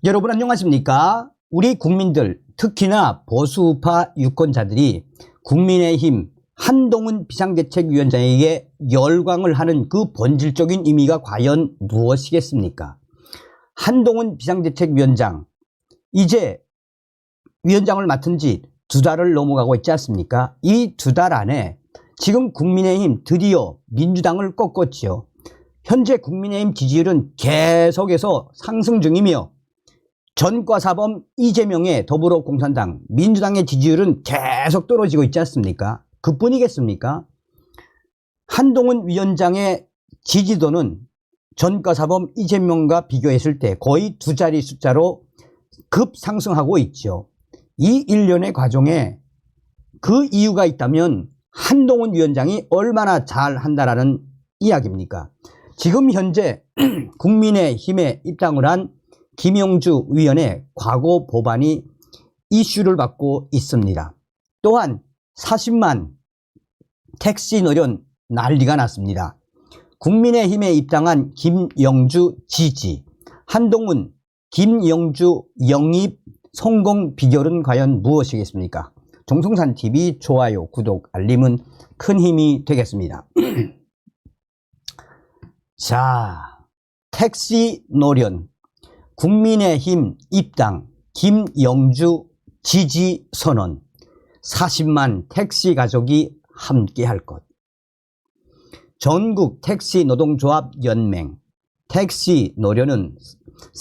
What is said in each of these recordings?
여러분 안녕하십니까? 우리 국민들, 특히나 보수우파 유권자들이 국민의힘 한동훈 비상대책위원장에게 열광을 하는 그 본질적인 의미가 과연 무엇이겠습니까? 한동훈 비상대책위원장, 이제 위원장을 맡은 지 2달을 넘어가고 있지 않습니까? 이 2달 안에 지금 국민의힘 드디어 민주당을 꺾었지요. 현재 국민의힘 지지율은 계속해서 상승 중이며 전과사범 이재명의 더불어공산당, 민주당의 지지율은 계속 떨어지고 있지 않습니까? 그뿐이겠습니까? 한동훈 위원장의 지지도는 전과사범 이재명과 비교했을 때 거의 2자리 숫자로 급상승하고 있죠. 이 일련의 과정에 그 이유가 있다면 한동훈 위원장이 얼마나 잘한다라는 이야기입니까? 지금 현재 국민의힘에 입당을 한 김영주 의원의 과거 법안이 이슈를 받고 있습니다. 또한 40만 택시 노련 난리가 났습니다. 국민의힘에 입당한 김영주 지지, 한동훈, 김영주 영입 성공 비결은 과연 무엇이겠습니까? 정성산TV 좋아요, 구독, 알림은 큰 힘이 되겠습니다. 자, 택시 노련, 국민의힘 입당, 김영주 지지 선언, 40만 택시 가족이 함께할 것. 전국 택시 노동조합 연맹, 택시 노련은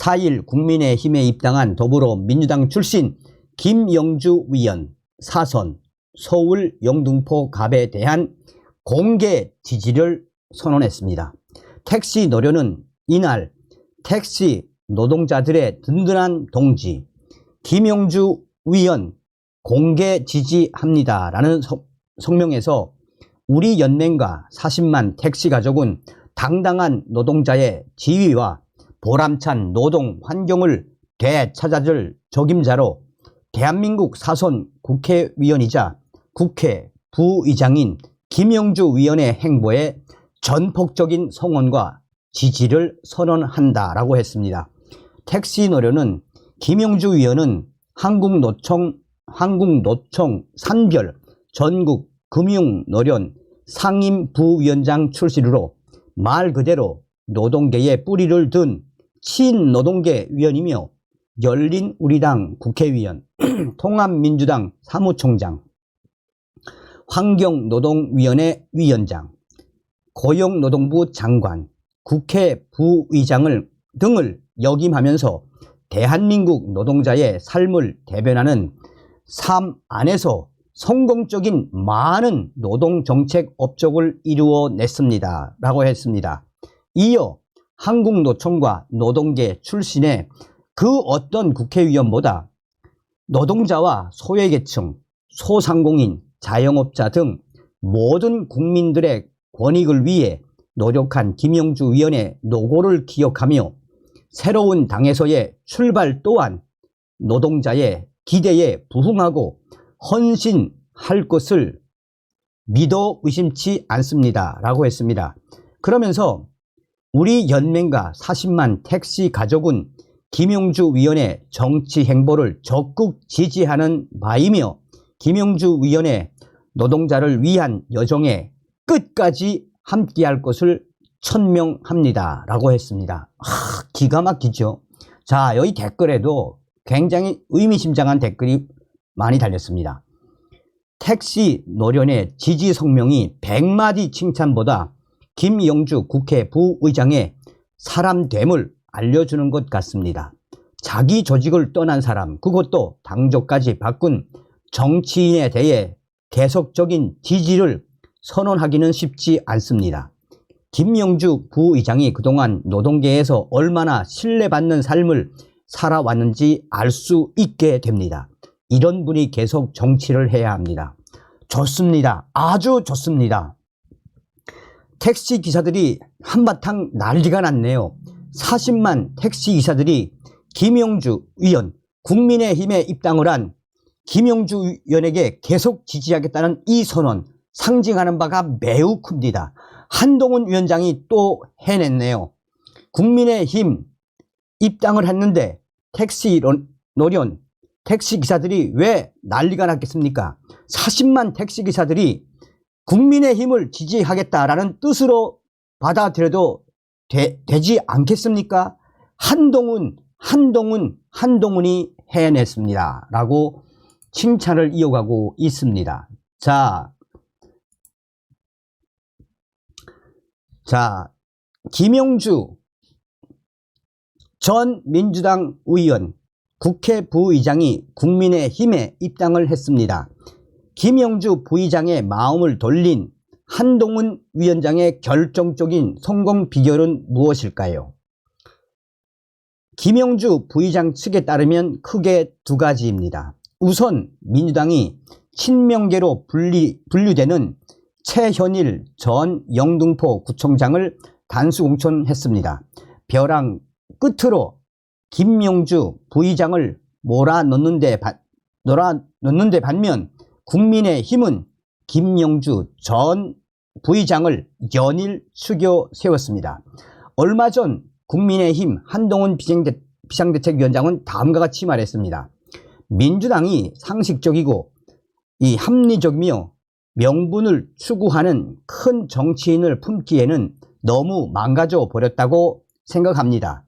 4일 국민의힘에 입당한 더불어민주당 출신 김영주 위원 사선 서울 영등포 갑에 대한 공개 지지를 선언했습니다. 택시 노련은 이날 택시 노동자들의 든든한 동지 김영주 위원 공개 지지합니다 라는 성명에서 우리 연맹과 40만 택시 가족은 당당한 노동자의 지위와 보람찬 노동 환경을 되찾아줄 적임자로 대한민국 사선 국회의원이자 국회 부의장인 김영주 위원의 행보에 전폭적인 성원과 지지를 선언한다라고 했습니다. 택시 노련은 김영주 위원은 한국노총 산별 전국 금융노련 상임부위원장 출신으로 말 그대로 노동계에 뿌리를 둔 친노동계 위원이며 열린우리당 국회의원, 통합민주당 사무총장, 환경노동위원회 위원장, 고용노동부 장관, 국회 부의장을 등을 역임하면서 대한민국 노동자의 삶을 대변하는 삶 안에서 성공적인 많은 노동정책 업적을 이루어냈습니다 라고 했습니다. 이어 한국노총과 노동계 출신의 그 어떤 국회의원보다 노동자와 소외계층, 소상공인, 자영업자 등 모든 국민들의 권익을 위해 노력한 김영주 위원의 노고를 기억하며 새로운 당에서의 출발 또한 노동자의 기대에 부응하고 헌신할 것을 믿어 의심치 않습니다 라고 했습니다. 그러면서 우리 연맹과 40만 택시 가족은 김영주 위원의 정치 행보를 적극 지지하는 바이며 김영주 위원의 노동자를 위한 여정에 끝까지 함께할 것을 천명합니다 라고 했습니다. 기가 막히죠. 자, 여기 댓글에도 굉장히 의미심장한 댓글이 많이 달렸습니다. 택시 노련의 지지 성명이 100마디 칭찬보다 김영주 국회 부의장의 사람됨을 알려주는 것 같습니다. 자기 조직을 떠난 사람, 그것도 당적까지 바꾼 정치인에 대해 계속적인 지지를 선언하기는 쉽지 않습니다. 김영주 부의장이 그동안 노동계에서 얼마나 신뢰받는 삶을 살아왔는지 알 수 있게 됩니다. 이런 분이 계속 정치를 해야 합니다. 좋습니다. 아주 좋습니다. 택시 기사들이 한바탕 난리가 났네요. 40만 택시 기사들이 김영주 의원, 국민의힘에 입당을 한 김영주 의원에게 계속 지지하겠다는 이 선언, 상징하는 바가 매우 큽니다. 한동훈 위원장이 또 해냈네요. 국민의힘 입당을 했는데 택시 노련, 택시기사들이 왜 난리가 났겠습니까? 40만 택시기사들이 국민의힘을 지지하겠다라는 뜻으로 받아들여도 되지 않겠습니까? 한동훈이 해냈습니다. 라고 칭찬을 이어가고 있습니다. 자, 김영주 전 민주당 의원, 국회 부의장이 국민의힘에 입당을 했습니다. 김영주 부의장의 마음을 돌린 한동훈 위원장의 결정적인 성공 비결은 무엇일까요? 김영주 부의장 측에 따르면 크게 두 가지입니다. 우선 민주당이 친명계로 분류되는 최현일 전 영등포 구청장을 단수 공천했습니다. 벼랑 끝으로 김영주 부의장을 몰아넣는데 반면 국민의힘은 김영주 전 부의장을 연일 추겨 세웠습니다. 얼마 전 국민의힘 한동훈 비상대책위원장은 다음과 같이 말했습니다. 민주당이 상식적이고 합리적이며 명분을 추구하는 큰 정치인을 품기에는 너무 망가져 버렸다고 생각합니다.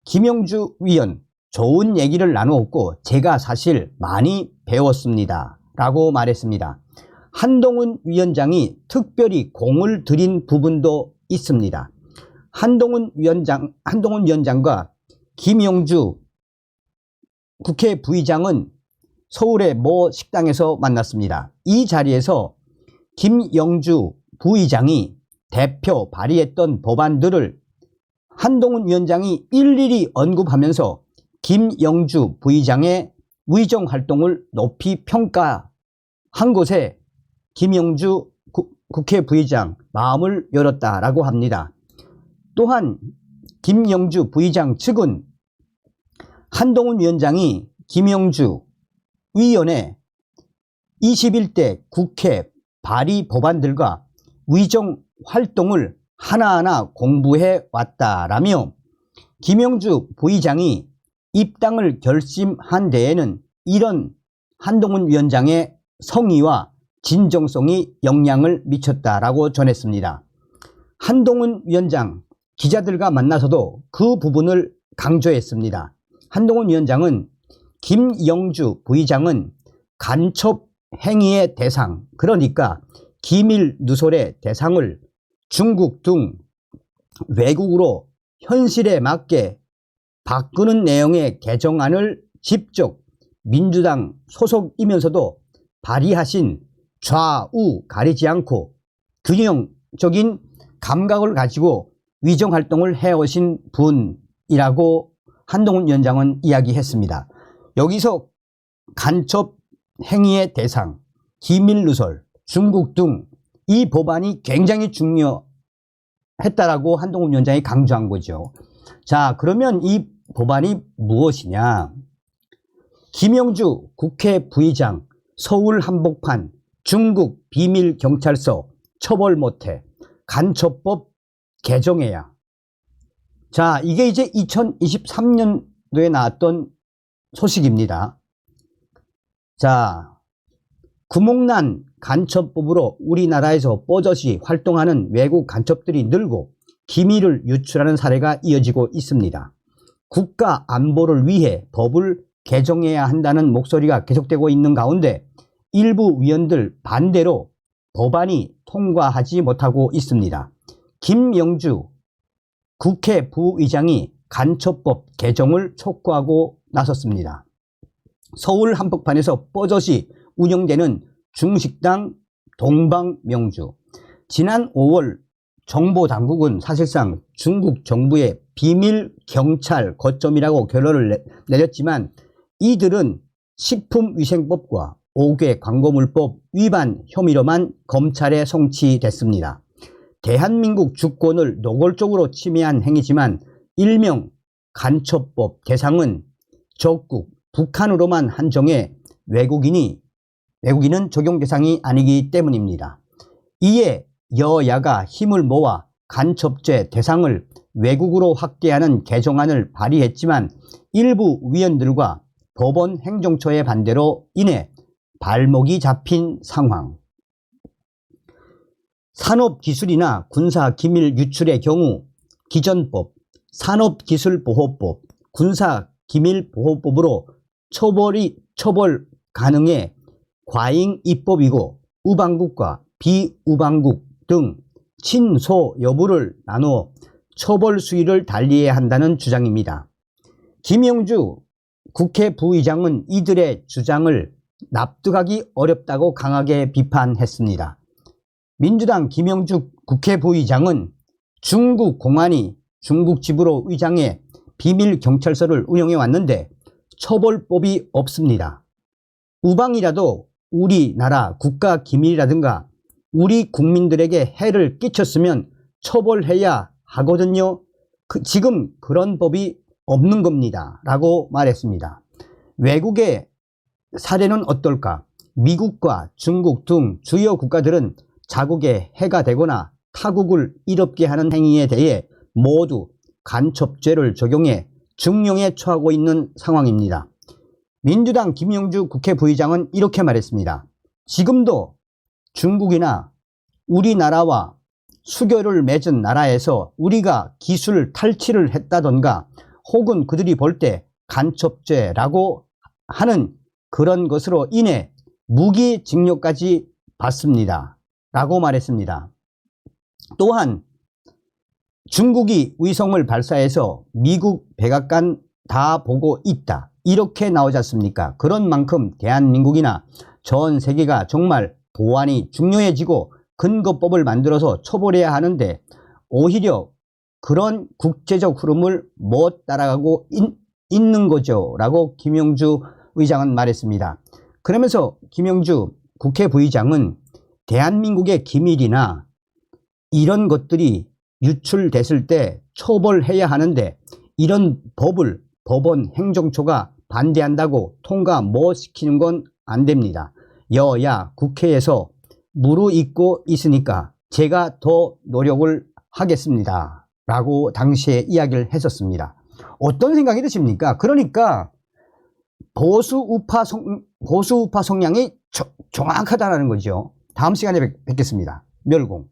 김영주 위원, 좋은 얘기를 나누었고 제가 사실 많이 배웠습니다. 라고 말했습니다. 한동훈 위원장이 특별히 공을 들인 부분도 있습니다. 한동훈 위원장과 김영주 국회 부의장은 서울의 모 식당에서 만났습니다. 이 자리에서 김영주 부의장이 대표 발의했던 법안들을 한동훈 위원장이 일일이 언급하면서 김영주 부의장의 위정 활동을 높이 평가한 것에 김영주 국회 부의장 마음을 열었다라고 합니다. 또한 김영주 부의장 측은 한동훈 위원장이 김영주 위원의 21대 국회 발의 법안들과 위정 활동을 하나하나 공부해 왔다라며 김영주 부의장이 입당을 결심한 데에는 이런 한동훈 위원장의 성의와 진정성이 영향을 미쳤다라고 전했습니다. 한동훈 위원장 기자들과 만나서도 그 부분을 강조했습니다. 한동훈 위원장은 김영주 부의장은 간첩 행위의 대상, 그러니까 기밀 누설의 대상을 중국 등 외국으로 현실에 맞게 바꾸는 내용의 개정안을 직접 민주당 소속이면서도 발의하신 좌우 가리지 않고 균형적인 감각을 가지고 위정활동을 해오신 분이라고 한동훈 위원장은 이야기했습니다. 여기서 간첩 행위의 대상, 기밀 누설, 중국 등 이 법안이 굉장히 중요했다라고 한동훈 위원장이 강조한 거죠. 자, 그러면 이 법안이 무엇이냐? 김영주 국회 부의장 서울 한복판 중국 비밀경찰서 처벌 못해 간첩법 개정해야. 자, 이게 이제 2023년도에 나왔던 소식입니다. 자, 구멍난 간첩법으로 우리나라에서 뽀젓이 활동하는 외국 간첩들이 늘고 기밀을 유출하는 사례가 이어지고 있습니다. 국가 안보를 위해 법을 개정해야 한다는 목소리가 계속되고 있는 가운데 일부 위원들 반대로 법안이 통과하지 못하고 있습니다. 김영주 국회 부의장이 간첩법 개정을 촉구하고 나섰습니다. 서울 한복판에서 뽀젓이 운영되는 중식당 동방명주. 지난 5월 정보당국은 사실상 중국 정부의 비밀 경찰 거점이라고 결론을 내렸지만 이들은 식품위생법과 5개 광고물법 위반 혐의로만 검찰에 송치됐습니다. 대한민국 주권을 노골적으로 침해한 행위지만 일명 간첩법 대상은 적국 북한으로만 한정해 외국인은 적용 대상이 아니기 때문입니다. 이에 여야가 힘을 모아 간첩죄 대상을 외국으로 확대하는 개정안을 발의했지만 일부 위원들과 법원 행정처의 반대로 인해 발목이 잡힌 상황. 산업기술이나 군사기밀 유출의 경우 기존법, 산업기술보호법, 군사기밀보호법으로 처벌 가능해 과잉 입법이고 우방국과 비우방국 등 친소 여부를 나누어 처벌 수위를 달리해야 한다는 주장입니다. 김영주 국회 부의장은 이들의 주장을 납득하기 어렵다고 강하게 비판했습니다. 민주당 김영주 국회 부의장은 중국 공안이 중국 집으로 위장해 비밀 경찰서를 운영해 왔는데 처벌법이 없습니다. 우방이라도 우리나라 국가 기밀이라든가 우리 국민들에게 해를 끼쳤으면 처벌해야 하거든요. 지금 그런 법이 없는 겁니다. 라고 말했습니다. 외국의 사례는 어떨까? 미국과 중국 등 주요 국가들은 자국에 해가 되거나 타국을 이롭게 하는 행위에 대해 모두 간첩죄를 적용해 중형에 처하고 있는 상황입니다. 민주당 김영주 국회 부의장은 이렇게 말했습니다. 지금도 중국이나 우리나라와 수교를 맺은 나라에서 우리가 기술 탈취를 했다던가 혹은 그들이 볼 때 간첩죄라고 하는 그런 것으로 인해 무기징역까지 받습니다. 라고 말했습니다. 또한 중국이 위성을 발사해서 미국 백악관 다 보고 있다. 이렇게 나오지 않습니까? 그런 만큼 대한민국이나 전 세계가 정말 보안이 중요해지고 근거법을 만들어서 처벌해야 하는데 오히려 그런 국제적 흐름을 못 따라가고 있는 거죠. 라고 김영주 의장은 말했습니다. 그러면서 김영주 국회 부의장은 대한민국의 기밀이나 이런 것들이 유출됐을 때 처벌해야 하는데 이런 법을 법원 행정처가 반대한다고 통과 못 시키는 건 안 됩니다. 여야 국회에서 무르익고 있으니까 제가 더 노력을 하겠습니다. 라고 당시에 이야기를 했었습니다. 어떤 생각이 드십니까? 그러니까 보수 우파 성향이 정확하다는 거죠. 다음 시간에 뵙겠습니다. 멸공.